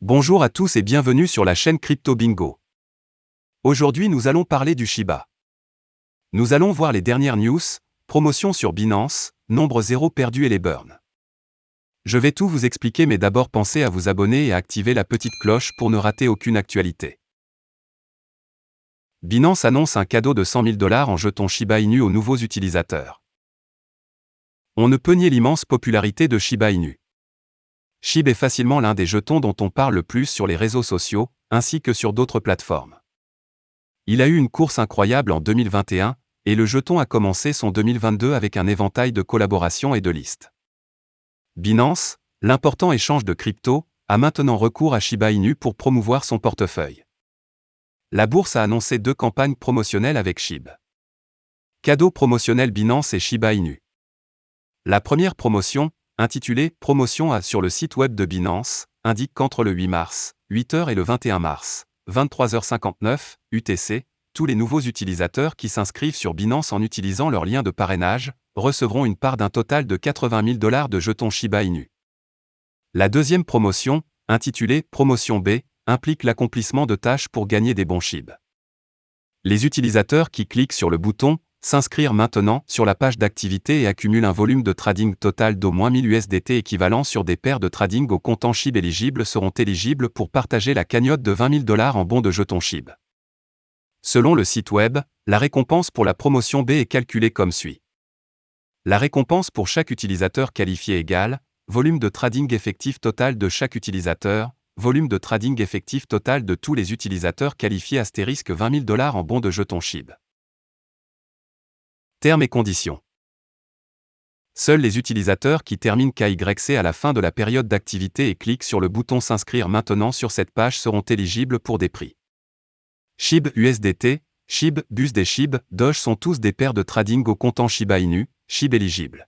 Bonjour à tous et bienvenue sur la chaîne Crypto Bingo. Aujourd'hui nous allons parler du Shiba. Nous allons voir les dernières news, promotions sur Binance, nombre zéro perdu et les burns. Je vais tout vous expliquer mais d'abord pensez à vous abonner et à activer la petite cloche pour ne rater aucune actualité. Binance annonce un cadeau de 100 000 $ en jetons Shiba Inu aux nouveaux utilisateurs. On ne peut nier l'immense popularité de Shiba Inu. SHIB est facilement l'un des jetons dont on parle le plus sur les réseaux sociaux, ainsi que sur d'autres plateformes. Il a eu une course incroyable en 2021, et le jeton a commencé son 2022 avec un éventail de collaborations et de listes. Binance, l'important échange de crypto, a maintenant recours à Shiba Inu pour promouvoir son portefeuille. La bourse a annoncé 2 campagnes promotionnelles avec SHIB. Cadeau promotionnel Binance et Shiba Inu. La première promotion, intitulée « Promotion » sur le site web de Binance, indique qu'entre le 8 mars, 8h et le 21 mars, 23h59, UTC, tous les nouveaux utilisateurs qui s'inscrivent sur Binance en utilisant leur lien de parrainage, recevront une part d'un total de 80 000 $ de jetons Shiba Inu. La deuxième promotion, intitulée « Promotion B », implique l'accomplissement de tâches pour gagner des bons SHIB. Les utilisateurs qui cliquent sur le bouton s'inscrire maintenant sur la page d'activité et accumulent un volume de trading total d'au moins 1000 USDT équivalent sur des paires de trading au comptant SHIB éligibles seront éligibles pour partager la cagnotte de 20 000 $ en bons de jetons SHIB. Selon le site web, la récompense pour la promotion B est calculée comme suit. La récompense pour chaque utilisateur qualifié égale volume de trading effectif total de chaque utilisateur, volume de trading effectif total de tous les utilisateurs qualifiés * 20 000 $ en bons de jetons SHIB. Termes et conditions. Seuls les utilisateurs qui terminent KYC à la fin de la période d'activité et cliquent sur le bouton s'inscrire maintenant sur cette page seront éligibles pour des prix. SHIB USDT, SHIB, BUSD et SHIB, Doge sont tous des paires de trading au comptant Shiba Inu, SHIB éligibles.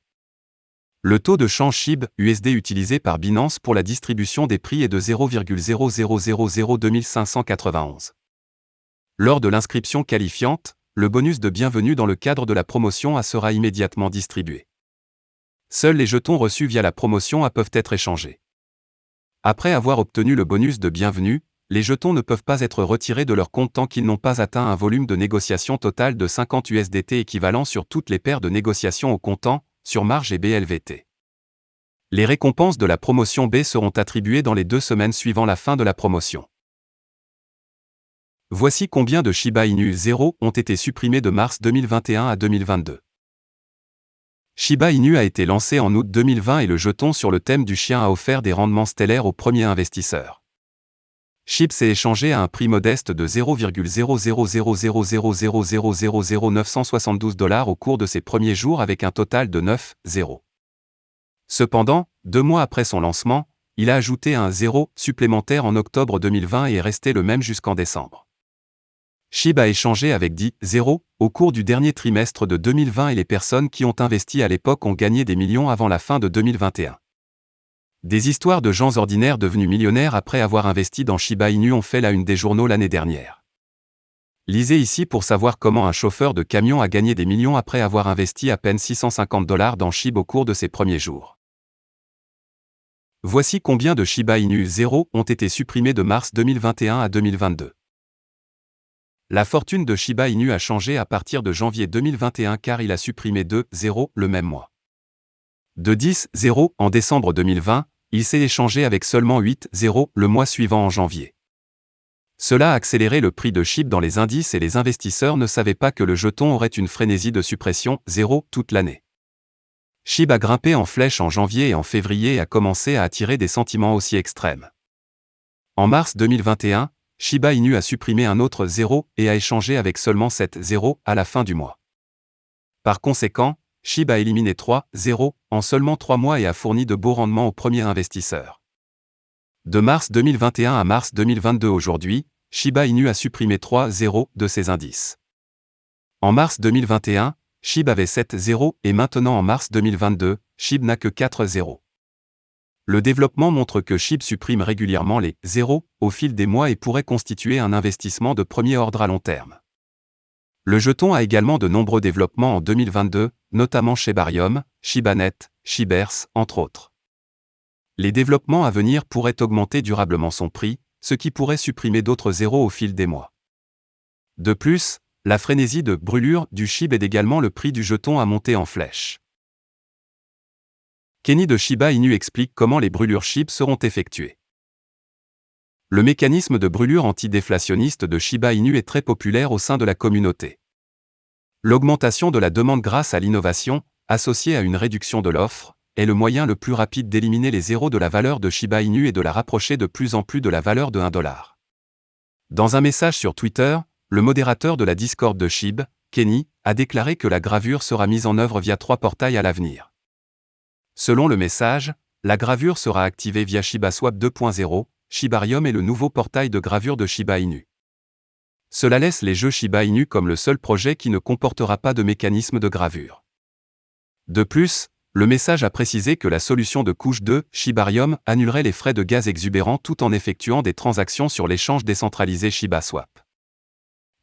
Le taux de change SHIB USD utilisé par Binance pour la distribution des prix est de 0,00002591. Lors de l'inscription qualifiante, le bonus de bienvenue dans le cadre de la promotion A sera immédiatement distribué. Seuls les jetons reçus via la promotion A peuvent être échangés. Après avoir obtenu le bonus de bienvenue, les jetons ne peuvent pas être retirés de leur compte tant qu'ils n'ont pas atteint un volume de négociation total de 50 USDT équivalent sur toutes les paires de négociation au comptant, sur marge et BLVT. Les récompenses de la promotion B seront attribuées dans les 2 semaines suivant la fin de la promotion. Voici combien de Shiba Inu 0 ont été supprimés de mars 2021 à 2022. Shiba Inu a été lancé en août 2020 et le jeton sur le thème du chien a offert des rendements stellaires aux premiers investisseurs. SHIB s'est échangé à un prix modeste de 0,00000000972 $ au cours de ses premiers jours avec un total de 9,0. Cependant, 2 mois après son lancement, il a ajouté un 0 supplémentaire en octobre 2020 et est resté le même jusqu'en décembre. SHIB a échangé avec 10,0 au cours du dernier trimestre de 2020 et les personnes qui ont investi à l'époque ont gagné des millions avant la fin de 2021. Des histoires de gens ordinaires devenus millionnaires après avoir investi dans Shiba Inu ont fait la une des journaux l'année dernière. Lisez ici pour savoir comment un chauffeur de camion a gagné des millions après avoir investi à peine 650 $ dans SHIB au cours de ses premiers jours. Voici combien de Shiba Inu 0 ont été supprimés de mars 2021 à 2022. La fortune de Shiba Inu a changé à partir de janvier 2021 car il a supprimé 2,0 le même mois. De 10,0 en décembre 2020, il s'est échangé avec seulement 8,0 le mois suivant en janvier. Cela a accéléré le prix de SHIB dans les indices et les investisseurs ne savaient pas que le jeton aurait une frénésie de suppression 0 toute l'année. SHIB a grimpé en flèche en janvier et en février et a commencé à attirer des sentiments aussi extrêmes. En mars 2021, Shiba Inu a supprimé un autre 0 et a échangé avec seulement 7,0 à la fin du mois. Par conséquent, SHIB a éliminé 3,0 en seulement 3 mois et a fourni de beaux rendements aux premiers investisseurs. De mars 2021 à mars 2022 aujourd'hui, Shiba Inu a supprimé 3,0 de ses indices. En mars 2021, SHIB avait 7,0 et maintenant en mars 2022, SHIB n'a que 4,0. Le développement montre que SHIB supprime régulièrement les 0 au fil des mois et pourrait constituer un investissement de premier ordre à long terme. Le jeton a également de nombreux développements en 2022, notamment chez Barium, ShibaNet, Shibers, entre autres. Les développements à venir pourraient augmenter durablement son prix, ce qui pourrait supprimer d'autres zéros au fil des mois. De plus, la frénésie de brûlure du SHIB aide également le prix du jeton à monter en flèche. Kenny de Shiba Inu explique comment les brûlures SHIB seront effectuées. Le mécanisme de brûlure antidéflationniste de Shiba Inu est très populaire au sein de la communauté. L'augmentation de la demande grâce à l'innovation, associée à une réduction de l'offre, est le moyen le plus rapide d'éliminer les zéros de la valeur de Shiba Inu et de la rapprocher de plus en plus de la valeur de $1. Dans un message sur Twitter, le modérateur de la Discord de SHIB, Kenny, a déclaré que la gravure sera mise en œuvre via 3 portails à l'avenir. Selon le message, la gravure sera activée via ShibaSwap 2.0, Shibarium est le nouveau portail de gravure de Shiba Inu. Cela laisse les jeux Shiba Inu comme le seul projet qui ne comportera pas de mécanisme de gravure. De plus, le message a précisé que la solution de couche 2, Shibarium, annulerait les frais de gaz exubérants tout en effectuant des transactions sur l'échange décentralisé ShibaSwap.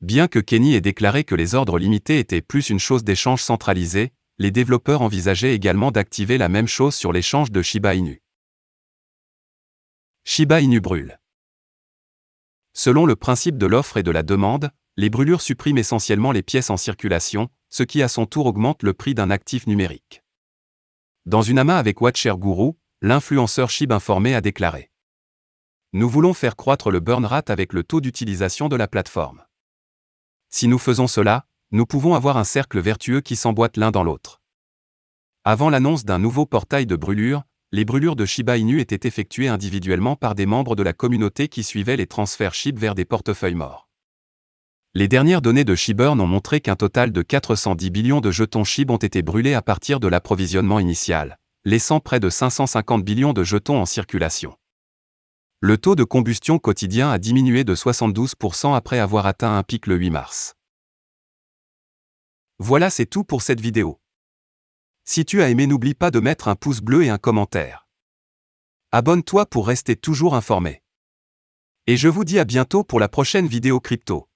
Bien que Kenny ait déclaré que les ordres limités étaient plus une chose d'échange centralisé, les développeurs envisageaient également d'activer la même chose sur l'échange de Shiba Inu. Shiba Inu brûle. Selon le principe de l'offre et de la demande, les brûlures suppriment essentiellement les pièces en circulation, ce qui à son tour augmente le prix d'un actif numérique. Dans une AMA avec Watcher Guru, l'influenceur SHIB informé a déclaré: Nous voulons faire croître le burn rate avec le taux d'utilisation de la plateforme. Si nous faisons cela, nous pouvons avoir un cercle vertueux qui s'emboîte l'un dans l'autre. Avant l'annonce d'un nouveau portail de brûlure, les brûlures de Shiba Inu étaient effectuées individuellement par des membres de la communauté qui suivaient les transferts SHIB vers des portefeuilles morts. Les dernières données de SHIBurn ont montré qu'un total de 410 billions de jetons SHIB ont été brûlés à partir de l'approvisionnement initial, laissant près de 550 billions de jetons en circulation. Le taux de combustion quotidien a diminué de 72% après avoir atteint un pic le 8 mars. Voilà, c'est tout pour cette vidéo. Si tu as aimé, n'oublie pas de mettre un pouce bleu et un commentaire. Abonne-toi pour rester toujours informé. Et je vous dis à bientôt pour la prochaine vidéo crypto.